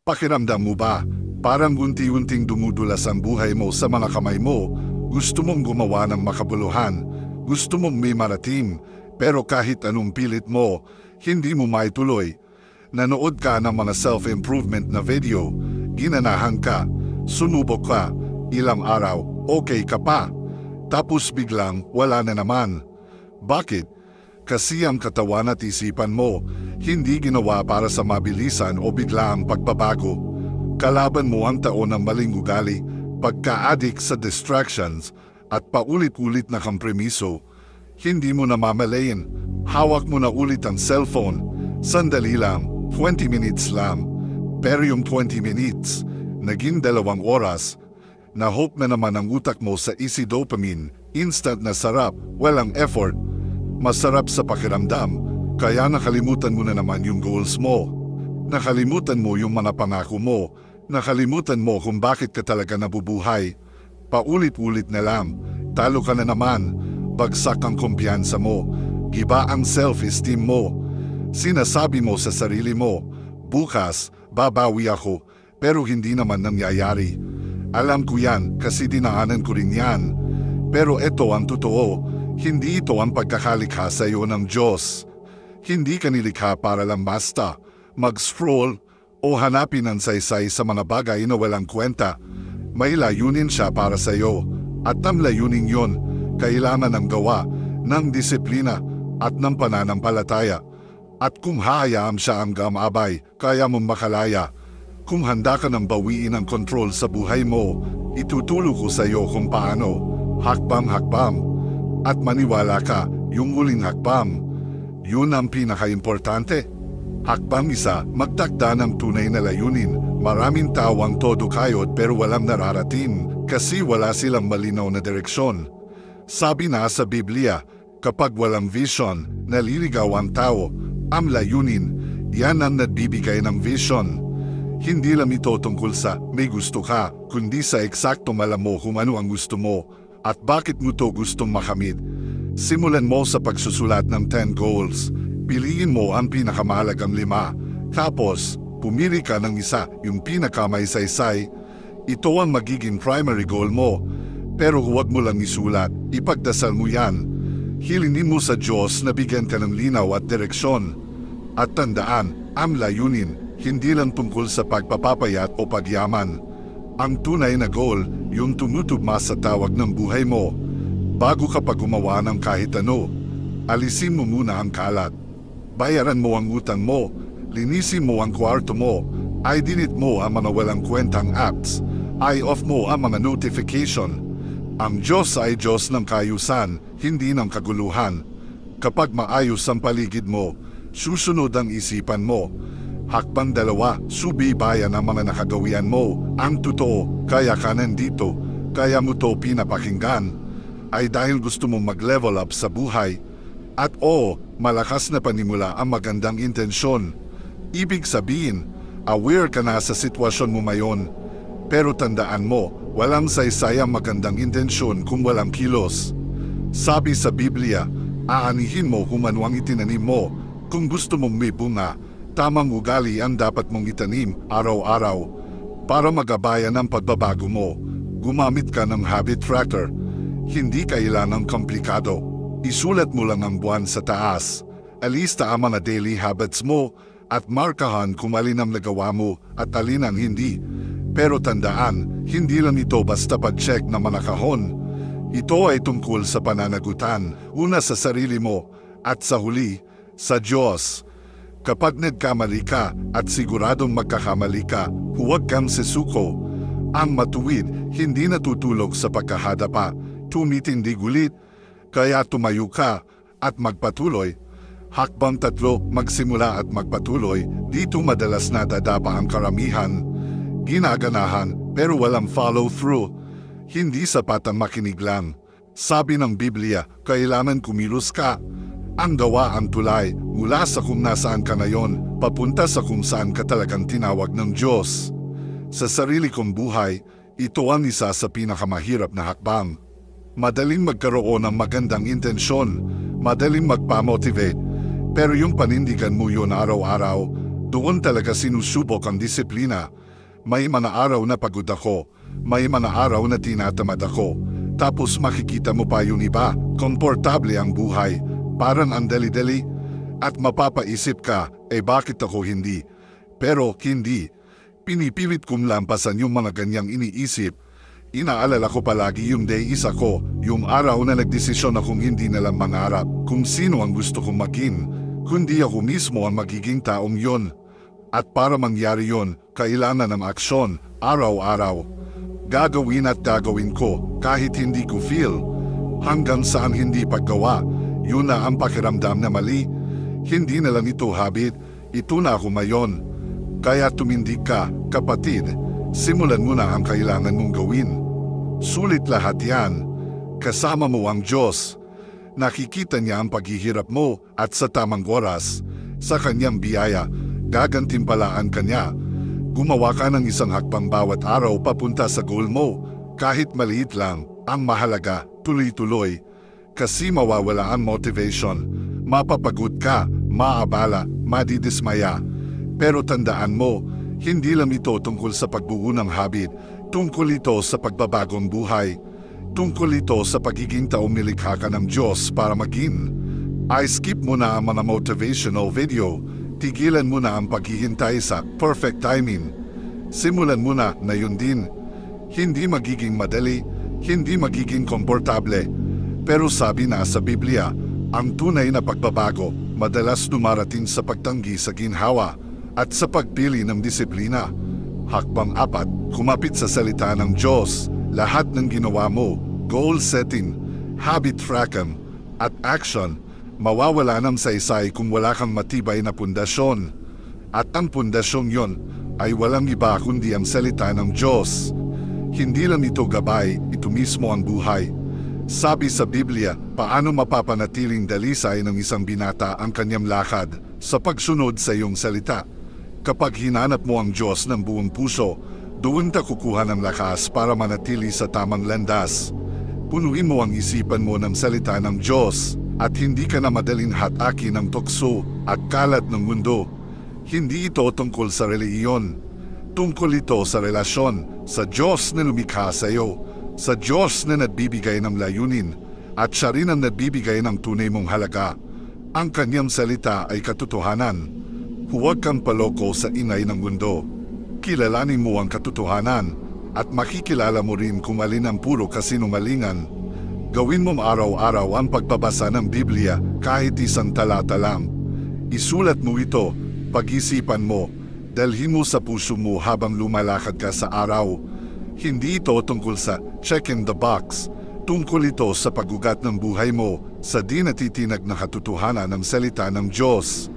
Pakiramdam mo ba? Parang unti-unting dumudulas ang buhay mo sa mga kamay mo. Gusto mong gumawa ng makabuluhan. Gusto mong may marating. Pero kahit anong pilit mo, hindi mo maituloy. Nanood ka ng mga self-improvement na video. Ginanahan ka. Sumubok ka. Ilang araw, okay ka pa. Tapos biglang wala na naman. Bakit? Kasi ang katawan at isipan mo hindi ginawa para sa mabilisan o biglaang pagbabago. Kalaban mo ang taon ng maling ugali, pagka-addict sa distractions at paulit-ulit na kompromiso. Hindi mo namamalayan. Hawak mo na ulit ang cellphone. Sandali lang, 20 minutes lang. Pero yung 20 minutes, naging 2 oras. Na-hook na naman ang utak mo sa easy dopamine, instant na sarap, walang effort. Masarap sa pakiramdam, kaya nakalimutan mo na naman yung goals mo. Nakalimutan mo yung mga pangako mo. Nakalimutan mo kung bakit ka talaga nabubuhay. Paulit-ulit na lang, talo ka na naman. Bagsak ang kumpiyansa mo. Giba ang self-esteem mo. Sinasabi mo sa sarili mo, bukas, babawi ako, pero hindi naman nangyayari. Alam ko yan kasi dinaanan ko rin yan. Pero ito ang totoo. Hindi ito ang pagkakalikha sa iyo ng Diyos. Hindi ka nilikha para lang basta mag-scroll o hanapin ang saysay sa mga bagay na walang kwenta. May layunin siya para sa iyo. At ang layunin yon, kailangan ng gawa, ng disiplina at ng pananampalataya. At kung hahayaan siya ang gamabay, kaya mong makalaya. Kung handa ka ng bawiin ang kontrol sa buhay mo, itutulong ko sa iyo kung paano. Hakbang-hakbang. At maniwala ka, yung huling hakbang, yun ang pinaka-importante. Hakbang isa, magtakda ng tunay na layunin. Maraming tao ang todo kayod pero walang nararating kasi wala silang malinaw na direksyon. Sabi na sa Biblia, kapag walang vision, naliligaw ang tao. Ang layunin, yan ang nagbibigay ng vision. Hindi lang ito tungkol sa may gusto ka, kundi sa eksakto alam mo kung ano ang gusto mo at bakit mo to gustong makamit. Simulan mo sa pagsusulat ng 10 goals. Piliin mo ang pinakamahalagang 5. Tapos, pumili ka ng isa, yung pinakamasaysay. Ito ang magiging primary goal mo. Pero huwag mo lang isulat, ipagdasal mo yan. Hilingin mo sa Diyos na bigyan ka ng linaw at direksyon. At tandaan, ang layunin, hindi lang tungkol sa pagpapapayat o pagyaman. Ang tunay na goal, yung tumutugma sa tawag ng buhay mo. Bago ka pa gumawa ng kahit ano, alisin mo muna ang kalat. Bayaran mo ang utang mo, linisin mo ang kwarto mo, i-delete mo ang mga walang kwentang apps, i-off mo ang mga notification. Ang Diyos ay Diyos ng kaayusan, hindi ng kaguluhan. Kapag maayos ang paligid mo, susunod ang isipan mo. Hakbang 2, subaybayan ang mga nakagawian mo. Ang totoo, kaya ka nandito, kaya mo to pinapakinggan, ay dahil gusto mong mag-level up sa buhay. At malakas na panimula ang magandang intensyon. Ibig sabihin, aware ka na sa sitwasyon mo ngayon. Pero tandaan mo, walang saysay ang magandang intensyon kung walang kilos. Sabi sa Biblia, aanihin mo kung ano ang itinanim mo. Kung gusto mong may bunga, tamang ugali ang dapat mong itanim araw-araw. Para magabayan ang pagbabago mo, gumamit ka ng habit tracker. Hindi kailangang komplikado. Isulat mo lang ang buwan sa taas. Alista ang mga daily habits mo at markahan kung alin ang nagawa mo at alin ang hindi. Pero tandaan, hindi lang ito basta pag-check ng mga kahon. Ito ay tungkol sa pananagutan, una sa sarili mo at sa huli, sa Diyos. Kapag nagkamali ka at siguradong magkakamali ka, huwag kang sisuko. Ang matuwid, hindi natutulog sa pagkahadapa, tumitindig ulit, kaya tumayo ka at magpatuloy. Hakbang 3, magsimula at magpatuloy, dito madalas nadadapa ang karamihan. Ginaganahan pero walang follow-through. Hindi sapat ang makinig lang. Sabi ng Biblia, kailangan kumilos ka. Ang gawa ang tulay mula sa kung nasaan ka ngayon, papunta sa kung saan ka talagang tinawag ng Diyos. Sa sarili kong buhay, ito ang isa sa pinakamahirap na hakbang. Madaling magkaroon ng magandang intensyon, madaling magpa-motivate, pero yung panindigan mo yun araw-araw, Doon talaga sinusubok ang disiplina. May mga araw na pagod ako, may mga araw na tinatamad ako. Tapos makikita mo pa yung iba, komportable ang buhay, parang ang dali-dali. At mapapaisip ka, bakit ako hindi? Pero hindi. Pinipilit kong lampasan yung mga ganyang iniisip. Inaalala ko palagi yung day isa ko, yung araw na nagdesisyon akong hindi na lang mangarap kung sino ang gusto kong maging, kundi ako mismo ang magiging taong yon. At para mangyari yon, kailangan ng aksyon, araw-araw. Gagawin at gagawin ko kahit hindi ko feel. Hanggang saan hindi paggawa, yun na ang pakiramdam na mali. Hindi na lang ito habit, ito na ako ngayon. Kaya tumindig ka, kapatid. Simulan mo na ang kailangan mong gawin. Sulit lahat yan. Kasama mo ang Diyos. Nakikita niya ang paghihirap mo at sa tamang oras, sa kanyang biyaya, gagantimpalaan ka niya. Gumawa ka ng isang hakbang bawat araw papunta sa goal mo. Kahit maliit lang, ang mahalaga, tuloy-tuloy. Kasi mawawala ang motivation. Mapapagod ka, maabala, madidismaya. Pero tandaan mo, hindi lang ito tungkol sa pagbuo ng habit, tungkol ito sa pagbabagong buhay, tungkol ito sa pagiging taong nilikha ka ng Diyos para maging. I-skip mo na ang mga motivational video, tigilan mo na ang paghihintay sa perfect timing. Simulan mo na yun din. Hindi magiging madali, hindi magiging komportable. Pero sabi na sa Biblia, ang tunay na pagbabago madalas dumarating sa pagtanggi sa ginhawa at sa pagpili ng disiplina. Hakbang 4, kumapit sa salita ng Diyos. Lahat ng ginawa mo, goal setting, habit tracking, at action, mawawala ng saysay kung wala kang matibay na pundasyon. At ang pundasyong yon ay walang iba kundi ang salita ng Diyos. Hindi lang ito gabay, ito mismo ang buhay. Sabi sa Biblia, paano mapapanatiling dalisay ng isang binata ang kanyang lakad sa pagsunod sa iyong salita? Kapag hinanap mo ang Diyos ng buong puso, doon ka kukuha ng lakas para manatili sa tamang landas. Punuin mo ang isipan mo ng salita ng Diyos at hindi ka na madaling hatakin ng tukso at kalat ng mundo. Hindi ito tungkol sa relihiyon. Tungkol ito sa relasyon, sa Diyos na lumikha sa iyo, sa Diyos na nagbibigay ng layunin, at siya rin ang nagbibigay ng tunay mong halaga. Ang kanyang salita ay katotohanan. Huwag kang paloko sa ingay ng mundo. Kilalanin mo ang katotohanan at makikilala mo rin kung alin ang puro kasinungalingan. Gawin mong araw-araw ang pagbabasa ng Biblia kahit isang talata lang. Isulat mo ito, pag-isipan mo, dalhin mo sa puso mo habang lumalakad ka sa araw. Hindi ito tungkol sa checking the box. Tungkol ito sa pag-ugat ng buhay mo sa di natitinag na katotohanan ng salita ng Diyos.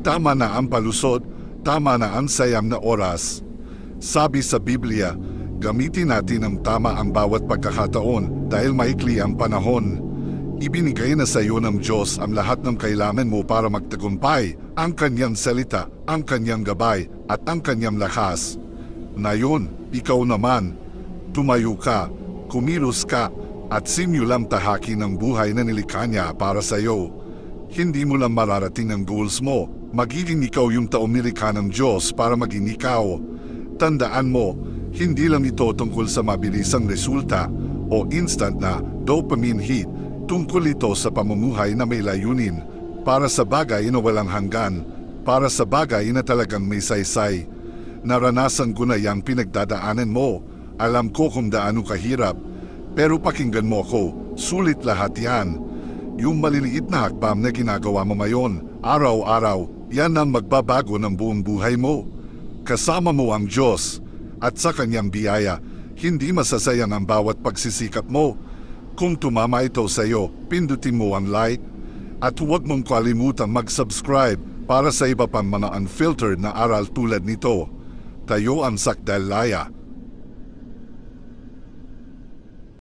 Tama na ang palusot, tama na ang sayang na oras. Sabi sa Biblia, gamitin natin ng tama ang bawat pagkakataon dahil maikli ang panahon. Ibinigay na sa iyo ng Diyos ang lahat ng kailangan mo para magtagumpay, ang kanyang salita, ang kanyang gabay, at ang kanyang lakas. Ngayon, ikaw naman, tumayo ka, kumilos ka, at simulang tahakin ang buhay na nilikha niya para sa iyo. Hindi mo lang mararating ang goals mo, magiging ikaw yung taong nilikha ng Diyos para maging ikaw. Tandaan mo, hindi lang ito tungkol sa mabilisang resulta o instant na dopamine hit. Tungkol ito sa pamumuhay na may layunin, para sa bagay na walang hanggan, para sa bagay na talagang may saysay. Naranasan ko na yang pinagdadaanan mo. Alam ko kung gaano kahirap. Pero pakinggan mo ako, sulit lahat yan. Yung maliliit na hakbang na ginagawa mo ngayon, araw-araw, yan ang magbabago ng buong buhay mo. Kasama mo ang Diyos, at sa kanyang biyaya, hindi masasayang ang bawat pagsisikap mo. Kung tumama ito sa iyo, pindutin mo ang like, at huwag mong kalimutan mag-subscribe para sa iba pang mga unfiltered na aral tulad nito. Tayo ang Sakdal Laya.